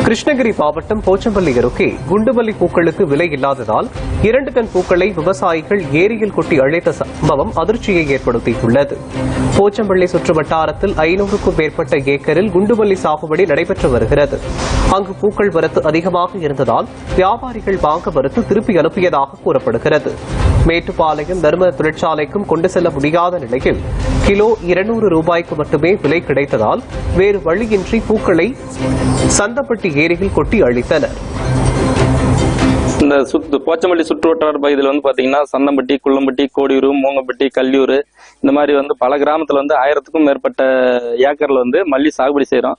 கிருஷ்ணகிரி மாவட்டம் போச்சம்பள்ளி அருகே குண்டுமல்லி பூக்களுக்கு விலை இல்லாததால் 2 டன் பூக்களை விவசாயிகள் ஏரியில் கொட்டி அழைத்த சம்பவம் அதிர்ச்சியை ஏற்படுத்தியுள்ளது. போச்சம்பள்ளி சுற்று வட்டாரத்தில் 500க்கும் மேற்பட்ட ஏக்கரில் குண்டுமல்லி சாகுபடி நடைபெற்று வருகிறது. அங்கு பூக்கள் வரத்து அதிகமாக இருந்ததால் வியாபாரிகள் வாங்க மறுத்து திருப்பி அனுப்பியதாக கூறப்படுகிறது. மேட்டுப்பாளையம் நறுமண தொழிற்சாலைக்கும் கொண்டு செல்ல முடியாத நிலையில் கிலோ 200 ரூபாய்க்கு மட்டுமே விலை கிடைத்ததால் வேறு வழியின்றி பூக்களை சந்தப்பட்டி ஏரியில் கொட்டி அழித்தனர். இந்த போச்சம்பள்ளி சுற்று வட்டார பகுதியில் வந்து பாத்தீங்கன்னா சந்தம்பட்டி, குள்ளம்பட்டி, கோடியூர், மூங்கப்பட்டி, கல்லியூர் இந்த மாதிரி பல கிராமத்துல 1000க்கும் மேற்பட்ட ஏக்கர்ல மல்லி சாகுபடி செய்யறோம்.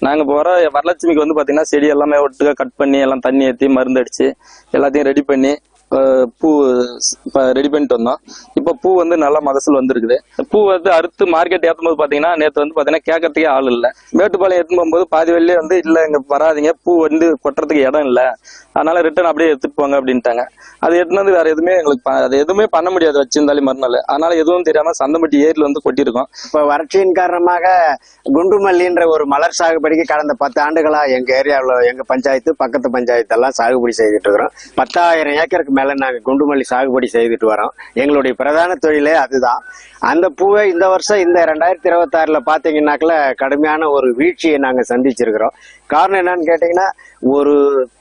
நாங்க போற வரலட்சுமிக்கு பாத்தீங்கன்னா செடி எல்லாமே ஒட்டுக்கா கட் பண்ணி எல்லாம் தண்ணி ஏற்றி மருந்து அடிச்சு எல்லாத்தையும் ரெடி பண்ணி பூ ரெடி பண்ணிட்டு வந்தோம். இப்ப பூ நல்லா மகசூல் வந்திருக்குது. பூ அறுத்து மார்க்கெட் ஏற்றும் போது பாத்தீங்கன்னா நேற்று பாத்தீங்கன்னா கேட்கறதுக்கே ஆள் இல்ல. மேட்டுப்பாளையம் ஏற்றும் போகும்போது பாதி வெளியே இல்ல இங்க வராதிங்க, பூ கொட்டுறதுக்கு இடம் இல்ல, அதனால ரிட்டர்ன் அப்படியே எடுத்துட்டு போங்க அப்படின்ட்டாங்க. அது எடுத்துனது வேற எதுவுமே எங்களுக்கு அது எதுவுமே பண்ண முடியாது வச்சிருந்தாலும் மறுநாள். அதனால எதுவும் தெரியாம சந்தம்பட்டி ஏரியில கொட்டிருக்கோம். இப்ப வறட்சியின் காரணமாக குண்டுமல்லின்ற ஒரு மலர் சாகுபடிக்கு கடந்த 10 ஆண்டுகளா எங்க ஏரியாவில் எங்க பஞ்சாயத்து பக்கத்து பஞ்சாயத்து எல்லாம் சாகுபடி செய்துட்டு இருக்கிறோம். 10,000 ஏக்கருக்கு மேல நாங்க குண்டுமல்லி சாகுபடி செய்துட்டு வரோம். எங்களுடைய பிரதான தொழிலே அதுதான். அந்த பூவை இந்த வருஷம் இந்த 2026 பாத்தீங்கன்னாக்கல கடுமையான ஒரு வீழ்ச்சியை நாங்க சந்திச்சிருக்கிறோம். காரணம் என்னன்னு கேட்டீங்கன்னா, ஒரு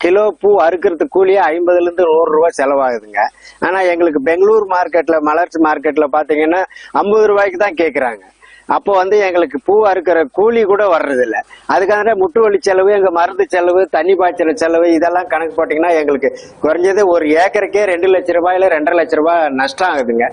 கிலோ பூ அறுக்கிறதுக்கு கூலியே 50ல இருந்து 100 ரூபாய் செலவாகுதுங்க. ஆனா எங்களுக்கு பெங்களூர் மார்க்கெட்ல மலர்ச்சி மார்க்கெட்ல பாத்தீங்கன்னா 50 ரூபாய்க்கு தான் கேக்குறாங்க. அப்போ எங்களுக்கு பூ அறுக்கிற கூலி கூட வர்றது இல்ல. அதுக்காக முட்டுவலி செலவு, எங்க மருந்து செலவு, தண்ணி பாய்ச்சல் செலவு இதெல்லாம் கணக்கு போட்டீங்கன்னா எங்களுக்கு குறைஞ்சது ஒரு ஏக்கருக்கே 2 லட்சம் ரூபாயில 2.5 லட்சம் ரூபாய் நஷ்டம் ஆகுதுங்க.